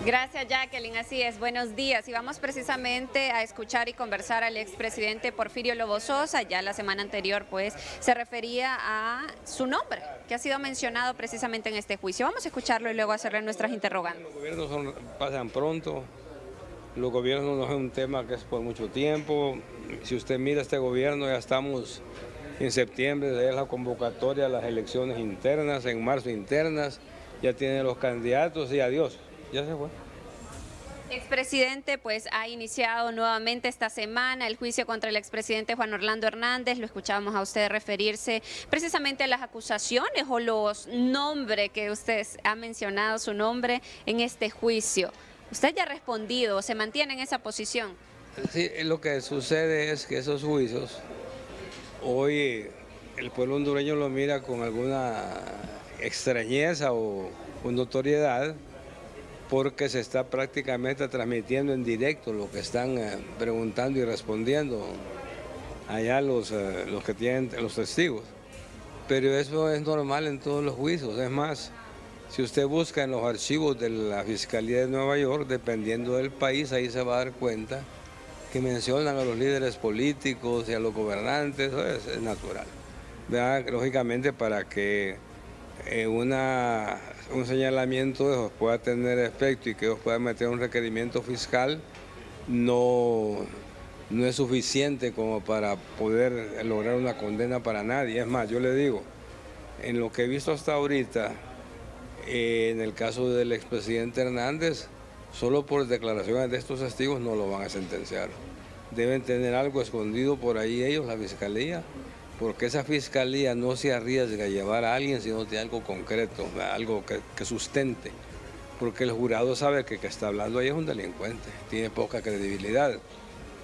Gracias, Jacqueline. Así es, buenos días. Y vamos precisamente a escuchar y conversar al expresidente Porfirio Lobo Sosa. Ya la semana anterior, pues, se refería a su nombre, que ha sido mencionado precisamente en este juicio. Vamos a escucharlo y luego hacerle nuestras interrogantes. Los gobiernos pasan pronto, los gobiernos no es un tema que es por mucho tiempo. Si usted mira este gobierno, ya estamos en septiembre, de la convocatoria a las elecciones internas, en marzo internas, ya tienen los candidatos y adiós, ya se fue. Expresidente, pues ha iniciado nuevamente esta semana el juicio contra el expresidente Juan Orlando Hernández. Lo escuchábamos a usted referirse precisamente a las acusaciones o los nombres que usted ha mencionado, su nombre en este juicio. ¿Usted ya ha respondido, se mantiene en esa posición? Sí, lo que sucede es que esos juicios, hoy el pueblo hondureño lo mira con alguna extrañeza o notoriedad, porque se está prácticamente transmitiendo en directo lo que están preguntando y respondiendo allá los que tienen los testigos. Pero eso es normal en todos los juicios. Es más, si usted busca en los archivos de la Fiscalía de Nueva York, dependiendo del país, ahí se va a dar cuenta que mencionan a los líderes políticos y a los gobernantes. Eso es natural, ¿verdad? Lógicamente, para que un señalamiento de esos pueda tener efecto y que ellos puedan meter un requerimiento fiscal, no es suficiente como para poder lograr una condena para nadie. Es más, yo le digo, en lo que he visto hasta ahorita, en el caso del expresidente Hernández, solo por declaraciones de estos testigos no lo van a sentenciar. Deben tener algo escondido por ahí ellos, la fiscalía, porque esa fiscalía no se arriesga a llevar a alguien si no tiene algo concreto, algo que sustente, porque el jurado sabe que el que está hablando ahí es un delincuente, tiene poca credibilidad.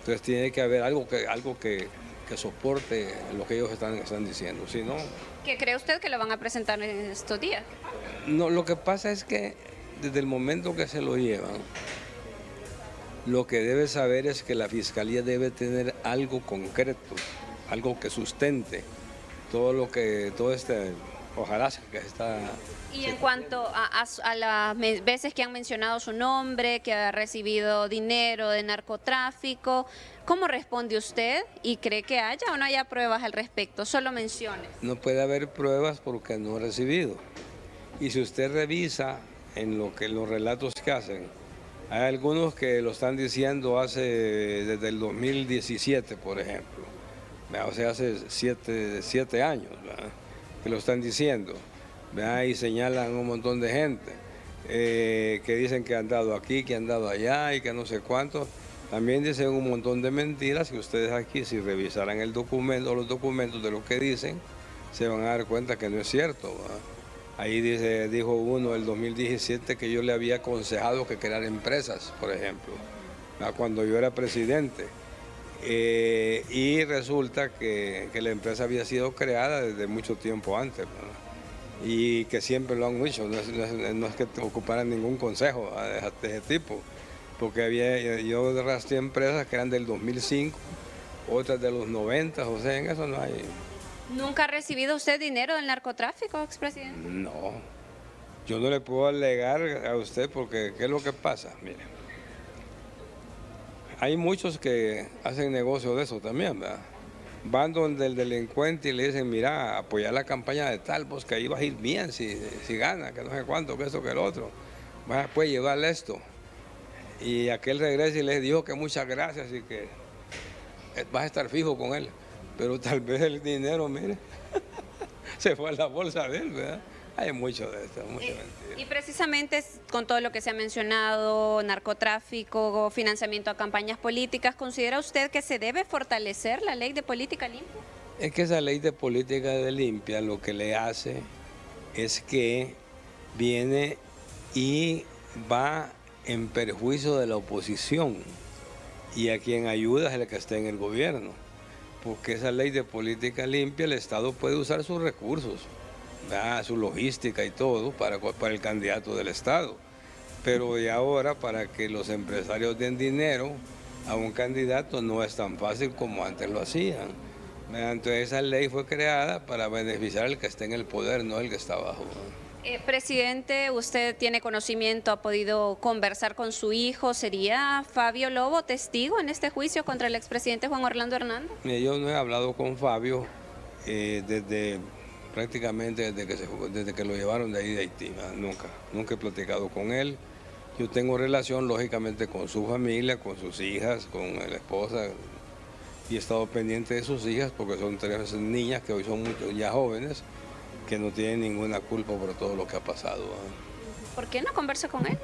Entonces tiene que haber algo que soporte lo que ellos están diciendo, si no... ¿Qué cree usted que lo van a presentar en estos días? No, lo que pasa es que desde el momento que se lo llevan, lo que debe saber es que la fiscalía debe tener algo concreto, algo que sustente todo este hojarasca que está... Y en cuanto a las veces que han mencionado su nombre, que ha recibido dinero de narcotráfico, ¿cómo responde usted? ¿Y cree que haya o no haya pruebas al respecto? Solo menciones. No puede haber pruebas porque no ha recibido. Y si usted revisa en los relatos que hacen, hay algunos que lo están diciendo desde el 2017, por ejemplo. O sea, hace 7 años, ¿verdad?, que lo están diciendo, ¿verdad? Y señalan un montón de gente que dicen que han dado aquí, que han dado allá y que no sé cuánto. También dicen un montón de mentiras y ustedes aquí, si revisaran los documentos de lo que dicen, se van a dar cuenta que no es cierto, ¿verdad? Ahí dijo uno el 2017 que yo le había aconsejado que creara empresas, por ejemplo, ¿verdad?, cuando yo era presidente. Y resulta que la empresa había sido creada desde mucho tiempo antes, ¿verdad?, y que siempre lo han hecho, no es que ocuparan ningún consejo de ese tipo, porque yo rastreé empresas que eran del 2005, otras de los 90, o sea, en eso no hay... ¿Nunca ha recibido usted dinero del narcotráfico, expresidente? No, yo no le puedo alegar a usted porque ¿qué es lo que pasa? Mire, hay muchos que hacen negocio de eso también, ¿verdad? Van donde el delincuente y le dicen, mira, apoyar la campaña de tal, pues que ahí vas a ir bien si gana, que no sé cuánto, que eso, que el otro. Puede llevarle esto. Y aquel regresa y les dijo que muchas gracias y que vas a estar fijo con él. Pero tal vez el dinero, mire, se fue a la bolsa de él, ¿verdad? Hay mucho de esto, mucha mentira. Y precisamente con todo lo que se ha mencionado, narcotráfico, financiamiento a campañas políticas, ¿considera usted que se debe fortalecer la ley de política limpia? Es que esa ley de política de limpia lo que le hace es que viene y va en perjuicio de la oposición y a quien ayuda es el que está en el gobierno. Porque esa ley de política limpia, el Estado puede usar sus recursos, ¿verdad?, su logística y todo para el candidato del Estado. Pero de ahora, para que los empresarios den dinero a un candidato no es tan fácil como antes lo hacían. Entonces esa ley fue creada para beneficiar al que está en el poder, no el que está abajo. Presidente, usted tiene conocimiento, ha podido conversar con su hijo. ¿Sería Fabio Lobo testigo en este juicio contra el expresidente Juan Orlando Hernández? Mire, yo no he hablado con Fabio prácticamente desde que lo llevaron de ahí de Haití. Nunca he platicado con él. Yo tengo relación, lógicamente, con su familia, con sus hijas, con la esposa, y he estado pendiente de sus hijas porque son 3 niñas que hoy son ya jóvenes, que no tienen ninguna culpa por todo lo que ha pasado. ¿Por qué no conversa con él?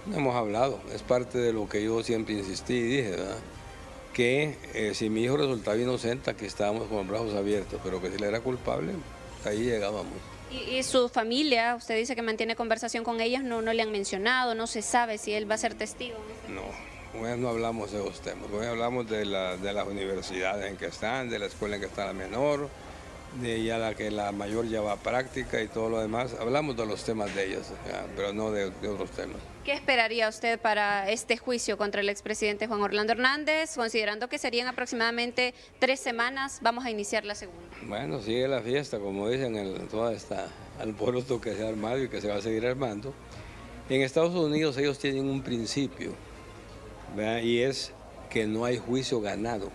No hemos hablado, es parte de lo que yo siempre insistí y dije, ¿verdad? Que si mi hijo resultaba inocente, aquí estábamos con los brazos abiertos, pero que si él era culpable, ahí llegábamos. ¿Y su familia, usted dice que mantiene conversación con ellas, no le han mencionado, no se sabe si él va a ser testigo? No, con él no hablamos de esos temas, con él hablamos de las universidades en que están, de la escuela en que está la menor, de ya la que la mayor lleva práctica y todo lo demás. Hablamos de los temas de ellas, pero no de otros temas. ¿Qué esperaría usted para este juicio contra el expresidente Juan Orlando Hernández, considerando que serían aproximadamente 3 semanas? Vamos a iniciar la segunda. Bueno, sigue la fiesta, como dicen, toda esta alboroto que se ha armado y que se va a seguir armando. En Estados Unidos ellos tienen un principio, ¿verdad? Y es que no hay juicio ganado.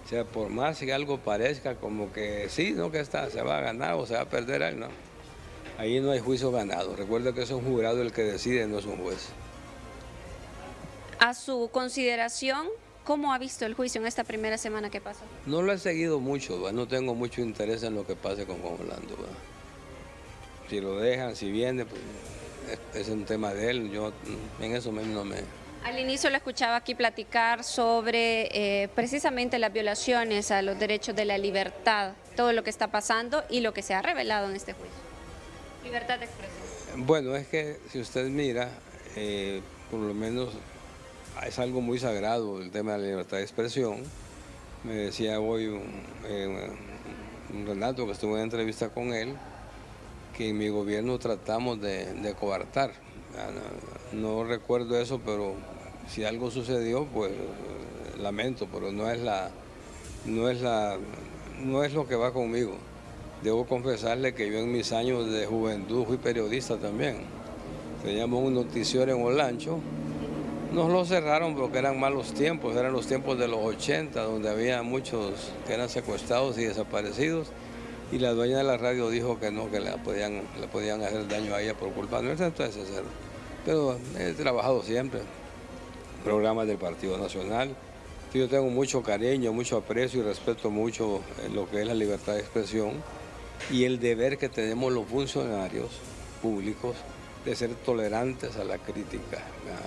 O sea, por más que algo parezca como que sí, no que se va a ganar o se va a perder, ahí no. Ahí no hay juicio ganado. Recuerda que es un jurado el que decide, no es un juez. A su consideración, ¿cómo ha visto el juicio en esta primera semana que pasó? No lo he seguido mucho, ¿verdad? No tengo mucho interés en lo que pase con Juan Orlando, ¿verdad? Si lo dejan, si viene, pues es un tema de él. Yo en eso mismo no me... Al inicio lo escuchaba aquí platicar sobre precisamente las violaciones a los derechos de la libertad, todo lo que está pasando y lo que se ha revelado en este juicio. Libertad de expresión. Bueno, es que si usted mira, por lo menos es algo muy sagrado el tema de la libertad de expresión. Me decía hoy un Renato, que estuvo en entrevista con él, que en mi gobierno tratamos de coartar. No recuerdo eso, pero si algo sucedió, pues lamento, pero no es lo que va conmigo. Debo confesarle que yo en mis años de juventud fui periodista también. Teníamos un noticiero en Olancho. Nos lo cerraron porque eran malos tiempos, eran los tiempos de los 80, donde había muchos que eran secuestrados y desaparecidos. Y la dueña de la radio dijo que no, que le podían hacer daño a ella por culpa nuestra, entonces pero he trabajado siempre, programas del Partido Nacional. Yo tengo mucho cariño, mucho aprecio y respeto mucho lo que es la libertad de expresión y el deber que tenemos los funcionarios públicos de ser tolerantes a la crítica.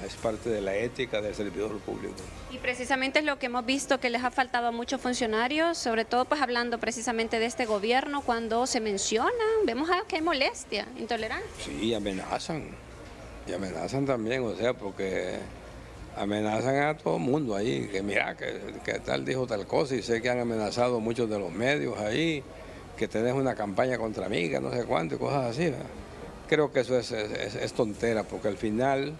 Es parte de la ética del servidor público. Y precisamente es lo que hemos visto que les ha faltado a muchos funcionarios, sobre todo pues hablando precisamente de este gobierno, cuando se mencionan, vemos que hay molestia, intolerancia. Sí, amenazan. Y amenazan también, o sea, porque amenazan a todo el mundo ahí, que mira, que tal dijo tal cosa, y sé que han amenazado muchos de los medios ahí, que tenés una campaña contra mí, que no sé cuánto, y cosas así, ¿verdad? Creo que eso es tontera, porque al final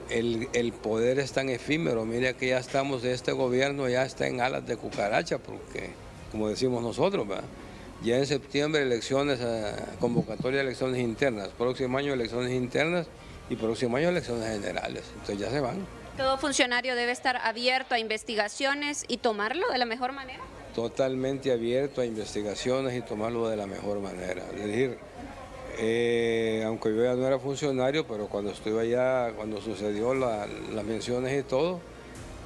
el poder es tan efímero. Mire que ya estamos, este gobierno ya está en alas de cucaracha, porque, como decimos nosotros, ¿verdad? Ya en septiembre elecciones, convocatoria de elecciones internas, próximo año elecciones internas y próximo año elecciones generales. Entonces ya se van. ¿Todo funcionario debe estar abierto a investigaciones y tomarlo de la mejor manera? Totalmente abierto a investigaciones y tomarlo de la mejor manera. Es decir, aunque yo ya no era funcionario, pero cuando estuve allá, cuando sucedió las menciones y todo,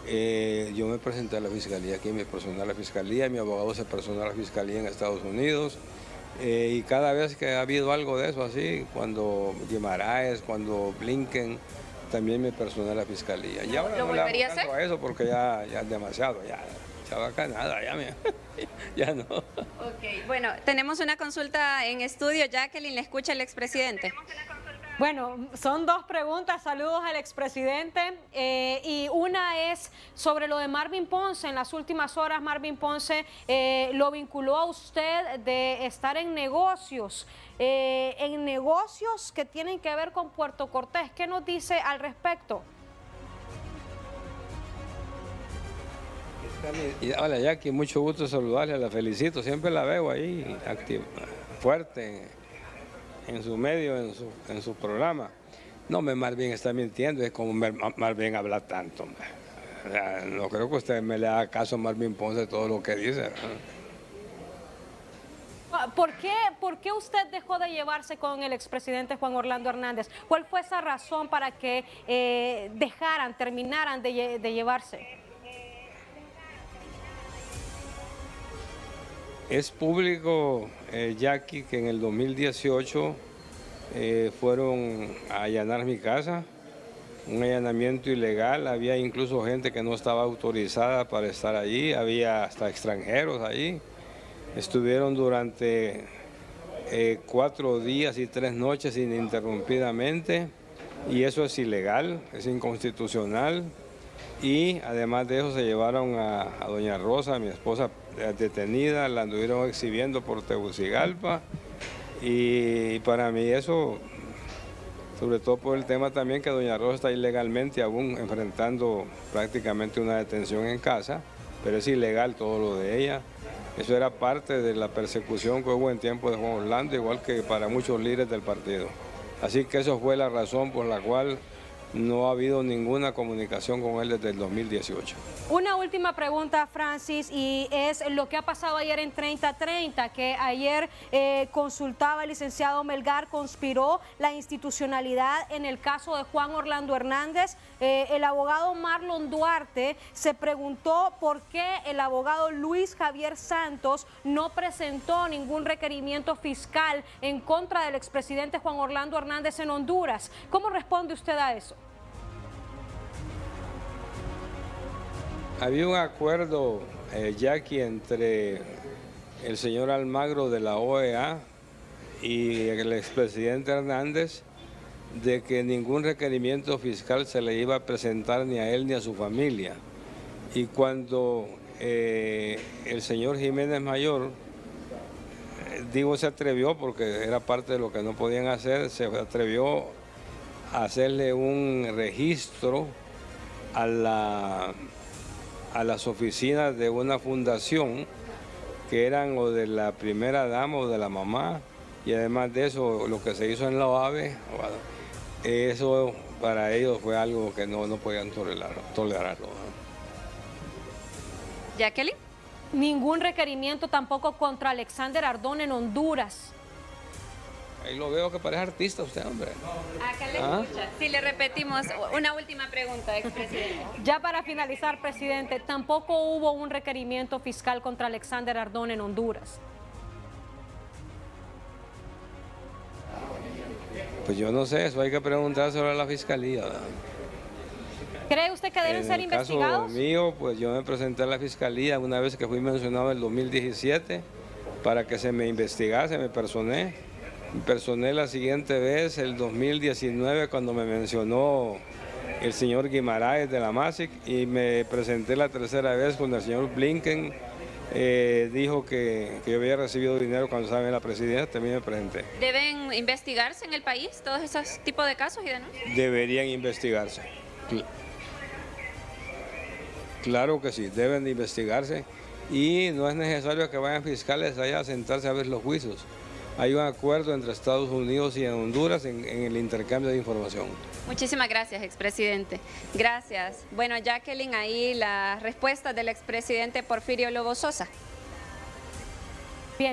yo me presenté a la fiscalía, aquí me personé a la fiscalía, mi abogado se personó a la fiscalía en Estados Unidos, y cada vez que ha habido algo de eso así, cuando Guimaraes, cuando Blinken, también me personé a la fiscalía. Ya ¿Lo volvería a hacer? A eso porque ya es demasiado, ya acá nada, ya no. Ok, bueno, tenemos una consulta en estudio. Jacqueline, ¿le escucha el expresidente? Bueno, son 2 preguntas. Saludos al expresidente. Y una es sobre lo de Marvin Ponce. En las últimas horas, Marvin Ponce lo vinculó a usted de estar en negocios que tienen que ver con Puerto Cortés. ¿Qué nos dice al respecto? Hola Jackie, mucho gusto saludarle, la felicito, siempre la veo ahí, activa, fuerte en su medio, en su programa. No, Marvin está mintiendo, es como Marvin habla tanto. Hombre. O sea, no creo que usted me le haga caso a Marvin Ponce de todo lo que dice. ¿Por qué usted dejó de llevarse con el expresidente Juan Orlando Hernández? ¿Cuál fue esa razón para que terminaran de llevarse? Es público, Jackie, que en el 2018 fueron a allanar mi casa, un allanamiento ilegal, había incluso gente que no estaba autorizada para estar allí, había hasta extranjeros allí. Estuvieron durante 4 días y 3 noches ininterrumpidamente y eso es ilegal, es inconstitucional. Y además de eso se llevaron a doña Rosa, mi esposa detenida, la anduvieron exhibiendo por Tegucigalpa y para mí eso, sobre todo por el tema también que doña Rosa está ilegalmente aún enfrentando prácticamente una detención en casa, pero es ilegal todo lo de ella. Eso era parte de la persecución que hubo en tiempo de Juan Orlando, igual que para muchos líderes del partido. Así que eso fue la razón por la cual no ha habido ninguna comunicación con él desde el 2018. Una última pregunta, Francis, y es lo que ha pasado ayer en 30-30, que ayer consultaba el licenciado Melgar, conspiró la institucionalidad en el caso de Juan Orlando Hernández. El abogado Marlon Duarte se preguntó por qué el abogado Luis Javier Santos no presentó ningún requerimiento fiscal en contra del expresidente Juan Orlando Hernández en Honduras. ¿Cómo responde usted a eso? Había un acuerdo, Jackie, entre el señor Almagro de la OEA y el expresidente Hernández de que ningún requerimiento fiscal se le iba a presentar ni a él ni a su familia. Y cuando el señor Jiménez Mayor, digo se atrevió porque era parte de lo que no podían hacer, se atrevió a hacerle un registro a las oficinas de una fundación que eran o de la primera dama o de la mamá, y además de eso lo que se hizo en la OAVE, eso para ellos fue algo que no podían tolerarlo. Jacqueline. Ningún requerimiento tampoco contra Alexander Ardón en Honduras. Ahí lo veo que parece artista usted, hombre. Acá le escucha. Si le repetimos, una última pregunta, expresidente. Ya para finalizar, presidente, tampoco hubo un requerimiento fiscal contra Alexander Ardón en Honduras. Pues yo no sé, eso hay que preguntárselo a la fiscalía, ¿verdad? ¿Cree usted que deben ser investigados? En el caso mío, pues yo me presenté a la fiscalía una vez que fui mencionado en el 2017 para que se me investigase, me personé. Me personé la siguiente vez, el 2019, cuando me mencionó el señor Guimaraes de la MASIC, y me presenté la tercera vez cuando el señor Blinken dijo que yo había recibido dinero cuando estaba en la presidencia, también me presenté. ¿Deben investigarse en el país todos esos tipos de casos y denuncias? Deberían investigarse. Claro que sí, deben de investigarse y no es necesario que vayan fiscales allá a sentarse a ver los juicios. Hay un acuerdo entre Estados Unidos y Honduras en el intercambio de información. Muchísimas gracias, expresidente. Gracias. Bueno, Jacqueline, ahí la respuesta del expresidente Porfirio Lobo Sosa.